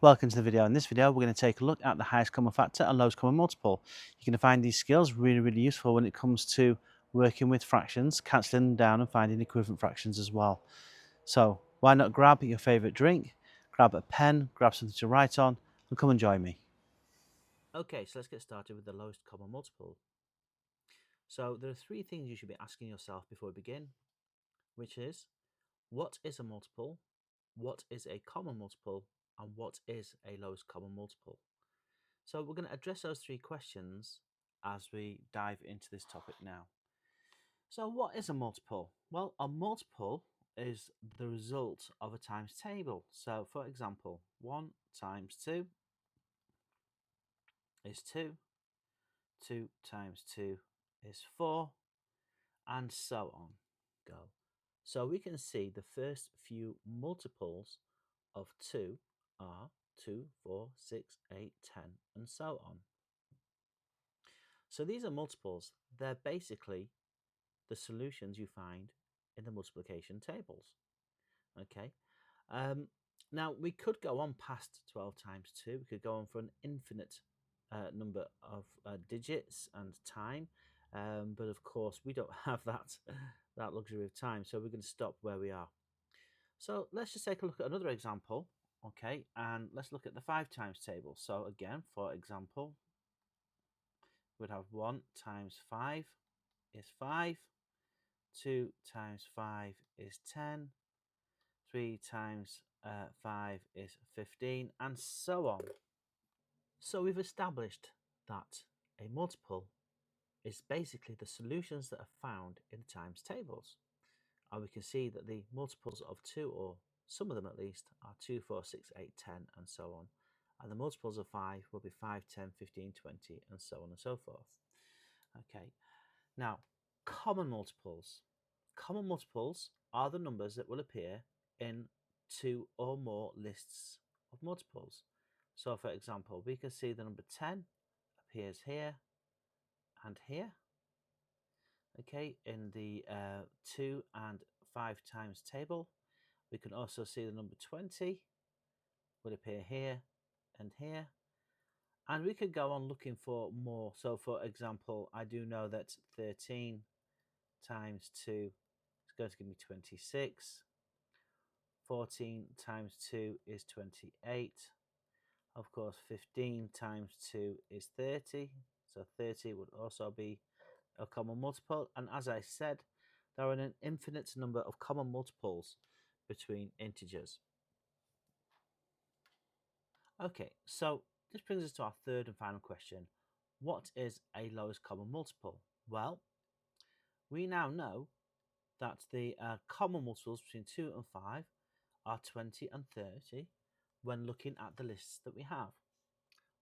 Welcome to the video. In this video, we're going to take a look at the highest common factor and lowest common multiple. You're going to find these skills really useful when it comes to working with fractions, cancelling them down and finding equivalent fractions as well. So why not grab your favourite drink, grab a pen, grab something to write on, and come and join me. Okay, so let's get started with the lowest common multiple. So there are three things you should be asking yourself before we begin, which is, what is a multiple, what is a common multiple, and what is a lowest common multiple? So we're going to address those three questions as we dive into this topic now. So what is a multiple? Well, a multiple is the result of a times table. So for example, 1 times 2 is 2, 2 times 2 is 4, and so on. Go. So we can see the first few multiples of 2 are 2, 4, 6, 8, 10, and so on. So these are multiples. They're basically the solutions you find in the multiplication tables. Okay. Now we could go on past 12 times 2. We could go on for an infinite number of digits and time, but of course we don't have that luxury of time, so we're going to stop where we are. So let's just take a look at another example. Okay, and let's look at the 5 times table. So again, for example, we'd have 1 times 5 is 5, 2 times 5 is 10, 3 times 5 is 15, and so on. So we've established that a multiple is basically the solutions that are found in times tables. And we can see that the multiples of 2, or some of them at least, are 2, 4, 6, 8, 10, and so on. And the multiples of 5 will be 5, 10, 15, 20, and so on and so forth. Okay, now common multiples. Common multiples are the numbers that will appear in 2 or more lists of multiples. So for example, we can see the number 10 appears here and here. Okay, in the 2 and 5 times table. We can also see the number 20 would appear here and here. And we could go on looking for more. So for example, I do know that 13 times 2 is going to give me 26. 14 times 2 is 28. Of course, 15 times 2 is 30. So 30 would also be a common multiple. And as I said, there are an infinite number of common multiples between integers. Okay, so this brings us to our third and final question. What is a lowest common multiple? Well, we now know that the common multiples between 2 and 5 are 20 and 30 when looking at the lists that we have.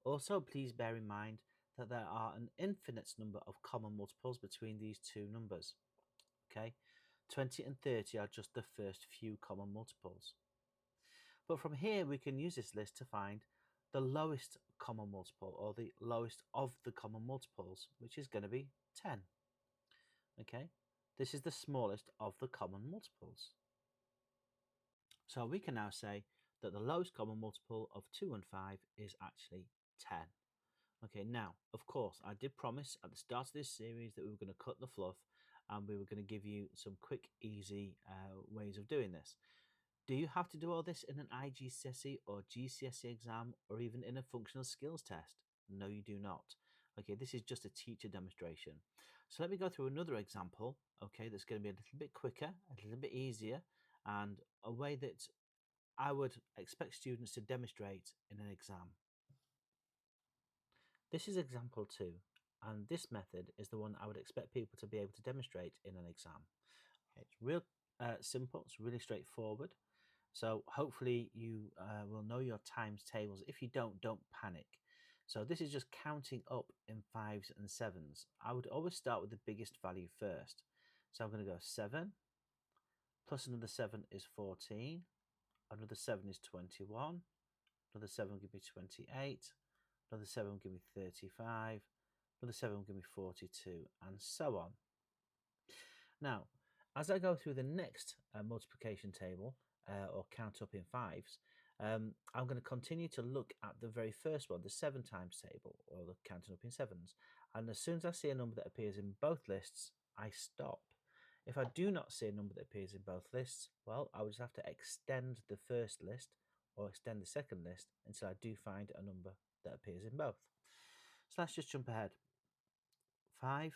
Also, please bear in mind that there are an infinite number of common multiples between these two numbers. Okay, 20 and 30 are just the first few common multiples. But from here, we can use this list to find the lowest common multiple, or the lowest of the common multiples, which is going to be 10. Okay, this is the smallest of the common multiples. So we can now say that the lowest common multiple of 2 and 5 is actually 10. Okay, now, of course, I did promise at the start of this series that we were going to cut the fluff and we were going to give you some quick, easy ways of doing this. Do you have to do all this in an IGCSE or GCSE exam, or even in a functional skills test? No, you do not. Okay, this is just a teacher demonstration. So let me go through another example, okay, that's going to be a little bit quicker, a little bit easier, and a way that I would expect students to demonstrate in an exam. This is example 2, and this method is the one I would expect people to be able to demonstrate in an exam. Okay, it's real simple, it's really straightforward. So hopefully you will know your times tables. If you don't panic. So this is just counting up in 5s and 7s. I would always start with the biggest value first. So I'm going to go 7, plus another 7 is 14, another 7 is 21, another 7 will give me 28, another 7 will give me 35, another 7 will give me 42, and so on. Now, as I go through the next multiplication table, or count up in 5s, I'm going to continue to look at the very first one, the 7 times table, or the counting up in sevens. And as soon as I see a number that appears in both lists, I stop. If I do not see a number that appears in both lists, well, I would just have to extend the first list or extend the second list until I do find a number that appears in both. So let's just jump ahead. 5,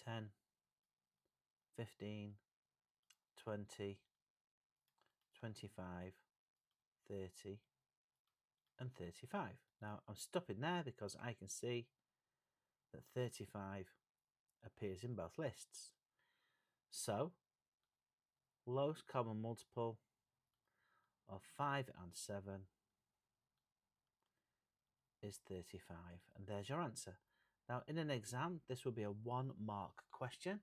10, 15, 20, 25, 30, and 35. Now I'm stopping there because I can see that 35 appears in both lists. So, lowest common multiple of 5 and 7 is 35, and there's your answer. Now, in an exam, this will be a 1 mark question.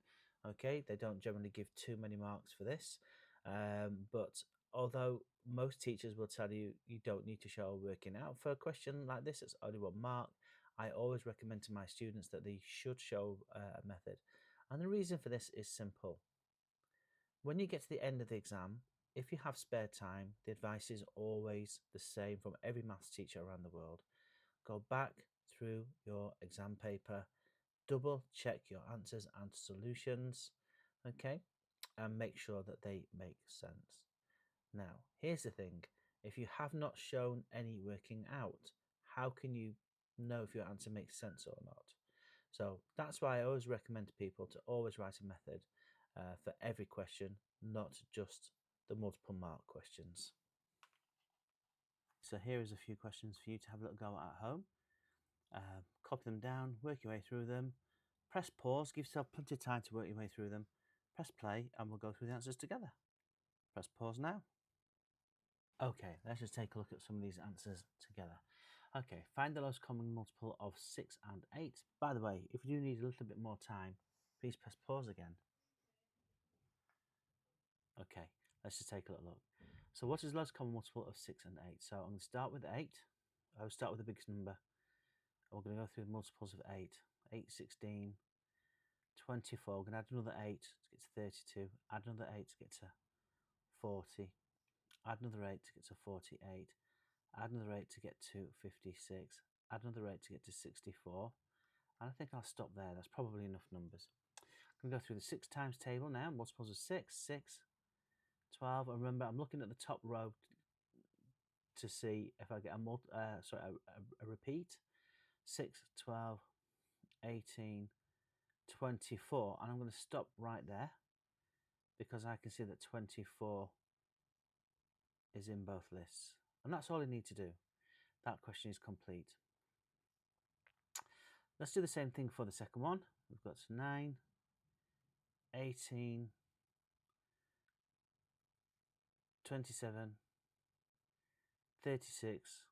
Okay, they don't generally give too many marks for this, but although most teachers will tell you you don't need to show working out for a question like this, it's only 1 mark. I always recommend to my students that they should show a method, and the reason for this is simple. When you get to the end of the exam, if you have spare time, the advice is always the same from every maths teacher around the world. Go back through your exam paper, double check your answers and solutions, okay, and make sure that they make sense. Now, here's the thing. If you have not shown any working out, how can you know if your answer makes sense or not? So that's why I always recommend to people to always write a method for every question, not just the multiple mark questions. So here is a few questions for you to have a little go at home. Copy them down, work your way through them. Press pause, give yourself plenty of time to work your way through them. Press play and we'll go through the answers together. Press pause now. Okay, let's just take a look at some of these answers together. Okay, find the lowest common multiple of 6 and 8. By the way, if you do need a little bit more time, please press pause again. Okay, let's just take a little look. So what is the lowest common multiple of 6 and 8? So I'm going to start with 8. I'll start with the biggest number. We're going to go through the multiples of 8. 8, 16, 24. We're going to add another 8 to get to 32. Add another 8 to get to 40. Add another 8 to get to 48. Add another 8 to get to 56. Add another 8 to get to 64. And I think I'll stop there. That's probably enough numbers. I'm going to go through the 6 times table now. Multiples of 6, 6, 12. And remember, I'm looking at the top row to see if I get a repeat. 6, 12, 18, 24. And I'm going to stop right there because I can see that 24 is in both lists. And that's all I need to do. That question is complete. Let's do the same thing for the second one. We've got 9, 18, 27, 36,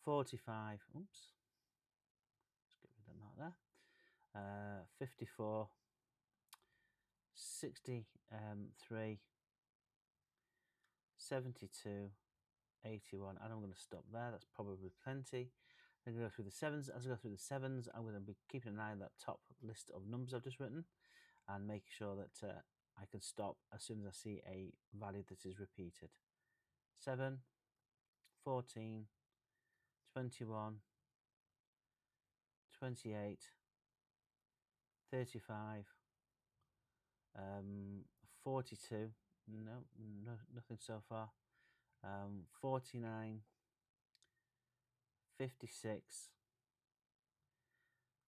45, oops, let's get rid of that mark there, 54, 63, 72, 81, and I'm going to stop there. That's probably plenty. I'm going to go through the sevens. As I go through the sevens, I'm going to be keeping an eye on that top list of numbers I've just written and making sure that I can stop as soon as I see a value that is repeated. 7, 14, 21, 28, 35, 42, nothing so far, 49, 56,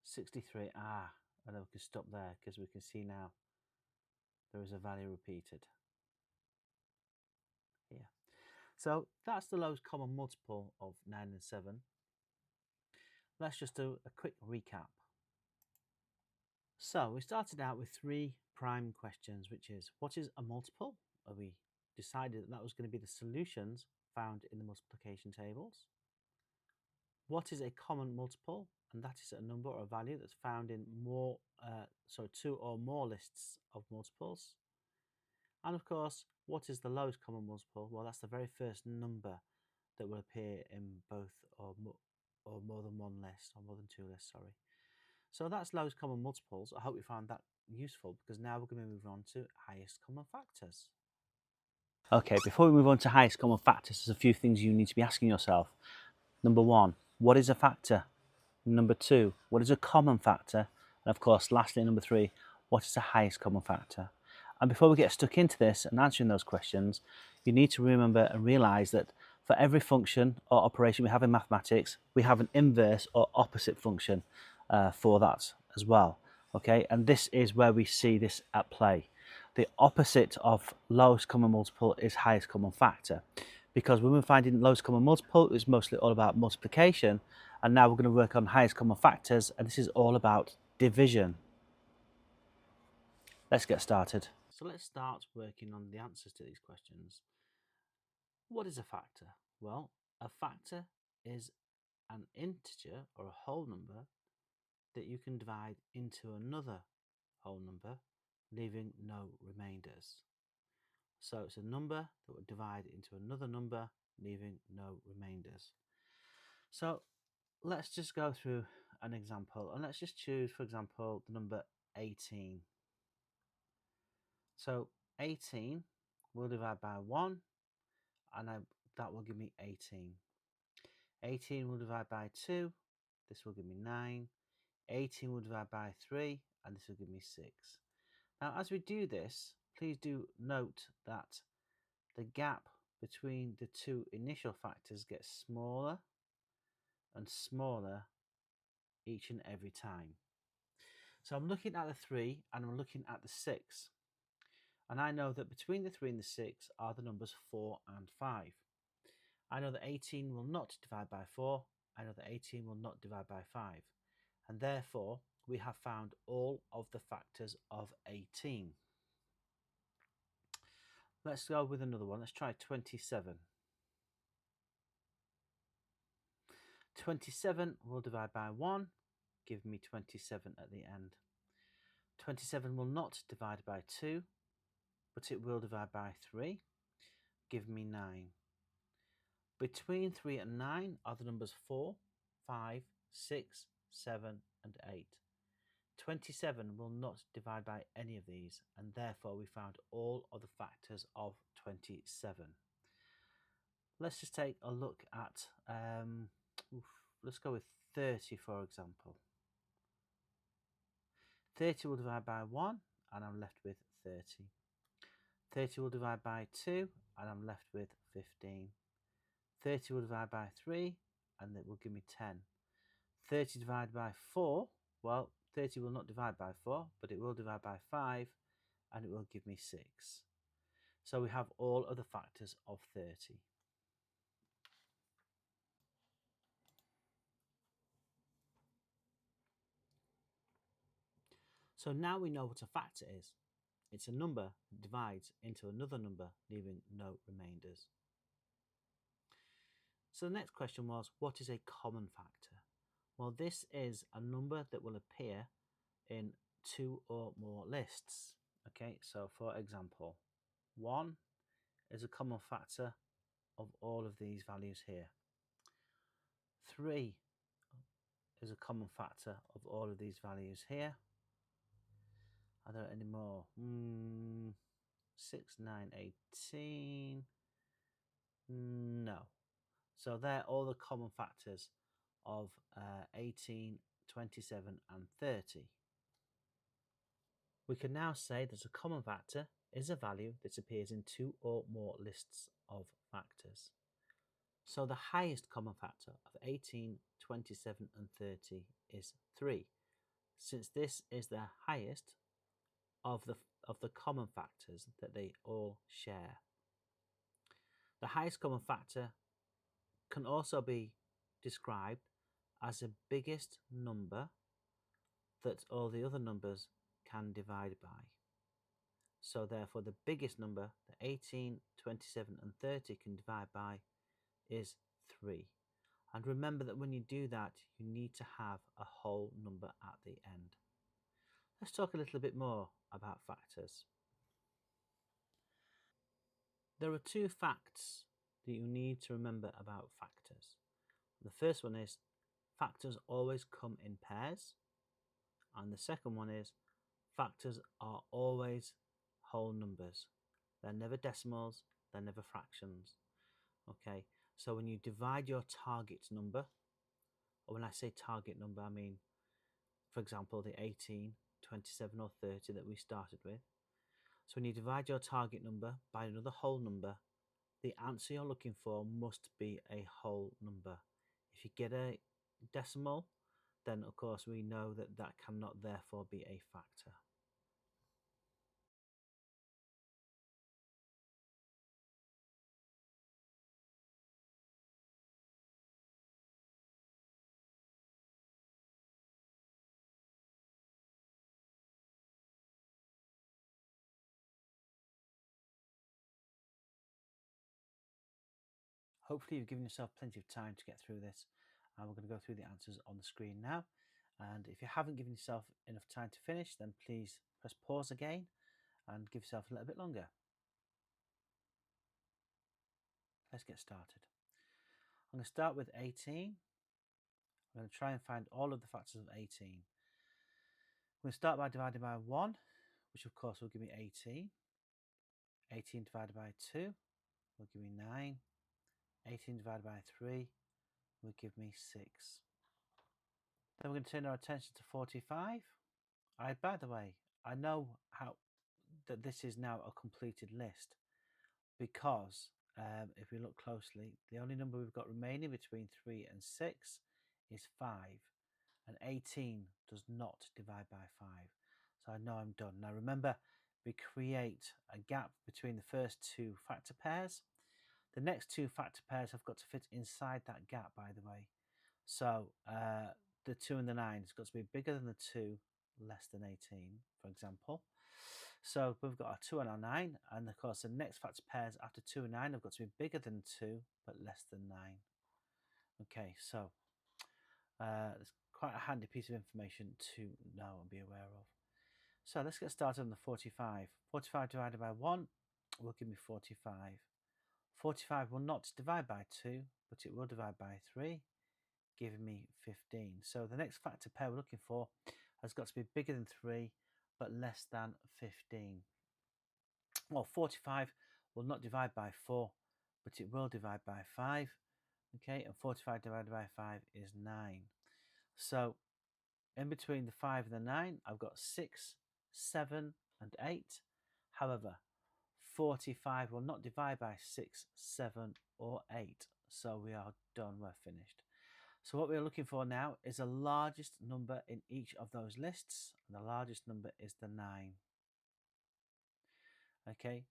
63, and then we can stop there because we can see now there is a value repeated here. So that's the lowest common multiple of 9 and 7. Let's just do a quick recap. So we started out with 3 prime questions, which is, what is a multiple? We decided that was going to be the solutions found in the multiplication tables. What is a common multiple? And that is a number or a value that's found in 2 or more lists of multiples. And of course, what is the lowest common multiple? Well, that's the very first number that will appear in both or more than one list, or more than 2 lists, sorry. So that's lowest common multiples. I hope you found that useful because now we're going to move on to highest common factors. Okay, before we move on to highest common factors, there's a few things you need to be asking yourself. Number one, what is a factor? Number two, what is a common factor? And of course, lastly, number three, what is the highest common factor? And before we get stuck into this and answering those questions, you need to remember and realise that for every function or operation we have in mathematics, we have an inverse or opposite function for that as well. Okay, and this is where we see this at play. The opposite of lowest common multiple is highest common factor, because when we're finding lowest common multiple, it was mostly all about multiplication, and now we're going to work on highest common factors, and this is all about division. Let's get started. So let's start working on the answers to these questions. What is a factor? Well, a factor is an integer or a whole number that you can divide into another whole number, leaving no remainders. So it's a number that would divide into another number, leaving no remainders. So let's just go through an example, and let's just choose, for example, the number 18. So 18 will divide by 1, and that will give me 18. 18 will divide by 2, this will give me 9. 18 will divide by 3, and this will give me 6. Now, as we do this, please do note that the gap between the two initial factors gets smaller and smaller each and every time. So I'm looking at the 3 and I'm looking at the 6. And I know that between the 3 and the 6 are the numbers 4 and 5. I know that 18 will not divide by 4. I know that 18 will not divide by 5. And therefore, we have found all of the factors of 18. Let's go with another one. Let's try 27. 27 will divide by 1, give me 27 at the end. 27 will not divide by 2, but it will divide by 3, give me 9. Between 3 and 9 are the numbers 4, 5, 6, 7 and 8. 27 will not divide by any of these, and therefore we found all of the factors of 27. Let's just take a look at, let's go with 30 for example. 30 will divide by 1 and I'm left with 30. 30 will divide by 2 and I'm left with 15. 30 will divide by 3 and it will give me 10. 30 divided by 4, well, 30 will not divide by 4, but it will divide by 5 and it will give me 6. So we have all of the factors of 30. So now we know what a factor is. It's a number that divides into another number, leaving no remainders. So the next question was, what is a common factor? Well, this is a number that will appear in 2 or more lists. Okay, so for example, 1 is a common factor of all of these values here. 3 is a common factor of all of these values here. Are there any more? 6, 9, 18. No. So they're all the common factors of 18, 27 and 30. We can now say that a common factor is a value that appears in 2 or more lists of factors. So the highest common factor of 18, 27 and 30 is 3, since this is the highest of the common factors that they all share. The highest common factor can also be described as the biggest number that all the other numbers can divide by. So therefore the biggest number that 18, 27 and 30 can divide by is 3. And remember that when you do that, you need to have a whole number at the end. Let's talk a little bit more about factors. There are 2 facts that you need to remember about factors. The first one is factors always come in pairs, and the second one is factors are always whole numbers. They're never decimals, they're never fractions. Okay, so when you divide your target number, or when I say target number, I mean, for example, the 18, 27 or 30 that we started with. So when you divide your target number by another whole number, the answer you're looking for must be a whole number. If you get a decimal, then of course we know that that cannot therefore be a factor. Hopefully you've given yourself plenty of time to get through this, and we're going to go through the answers on the screen now. And if you haven't given yourself enough time to finish, then please press pause again and give yourself a little bit longer. Let's get started. I'm going to start with 18. I'm going to try and find all of the factors of 18. I'm going to start by dividing by 1, which of course will give me 18. 18 divided by 2 will give me 9. 18 divided by 3 will give me 6. Then we're going to turn our attention to 45. By the way, I know that this is now a completed list because if we look closely, the only number we've got remaining between 3 and 6 is 5, and 18 does not divide by 5. So I know I'm done. Now remember, we create a gap between the first two factor pairs. The next two factor pairs have got to fit inside that gap, by the way. So the 2 and the 9 has got to be bigger than the 2, less than 18, for example. So we've got our 2 and our 9, and of course the next factor pairs after 2 and 9 have got to be bigger than 2, but less than 9. Okay, so it's quite a handy piece of information to know and be aware of. So let's get started on the 45. 45 divided by 1 will give me 45. 45 will not divide by 2, but it will divide by 3, giving me 15. So the next factor pair we're looking for has got to be bigger than 3, but less than 15. Well, 45 will not divide by 4, but it will divide by 5. Okay, and 45 divided by 5 is 9. So in between the 5 and the 9, I've got 6, 7, and 8. However, 45 will not divide by 6, 7, or 8. So we are done, we're finished. So what we're looking for now is the largest number in each of those lists, and the largest number is the 9. Okay,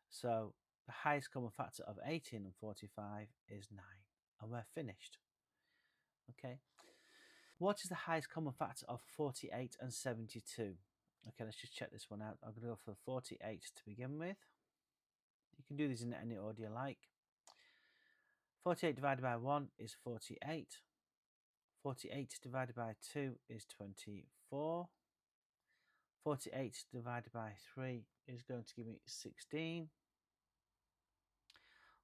so the highest common factor of 18 and 45 is 9, and we're finished. Okay, what is the highest common factor of 48 and 72? Okay, let's just check this one out. I'm going to go for 48 to begin with. You can do these in any order you like. 48 divided by 1 is 48. 48 divided by 2 is 24. 48 divided by 3 is going to give me 16.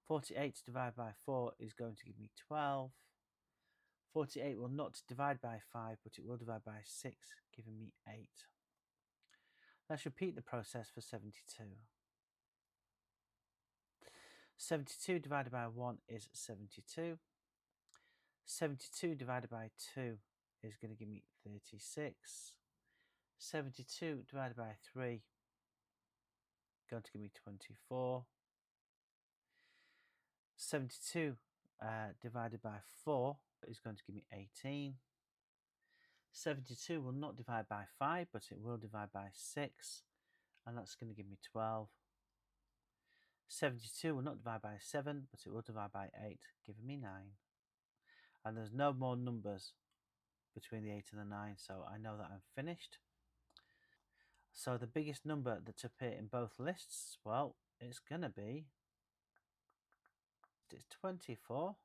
48 divided by 4 is going to give me 12. 48 will not divide by 5, but it will divide by 6, giving me 8. Let's repeat the process for 72. 72 divided by 1 is 72. 72 divided by 2 is going to give me 36. 72 divided by 3 going to give me 24. 72 divided by 4 is going to give me 18. 72 will not divide by 5, but it will divide by 6, and that's going to give me 12. 72 will not divide by 7, but it will divide by 8, giving me 9. And there's no more numbers between the 8 and the 9, so I know that I'm finished. So the biggest number that appear in both lists, well, it's going to be, it's 24,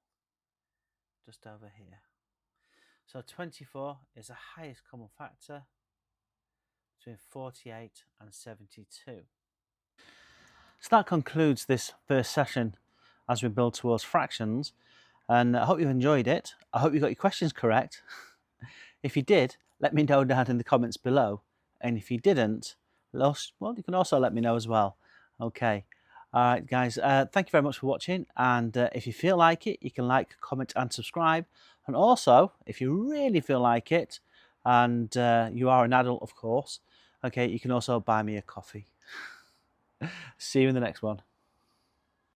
just over here. So 24 is the highest common factor between 48 and 72. So that concludes this first session as we build towards fractions, and I hope you've enjoyed it. I hope you got your questions correct. If you did, let me know down in the comments below, and if you didn't, well, you can also let me know as well. Okay, All right, guys, thank you very much for watching. And if you feel like it, you can like, comment, and subscribe. And also, if you really feel like it, and you are an adult, of course, okay, you can also buy me a coffee. See you in the next one.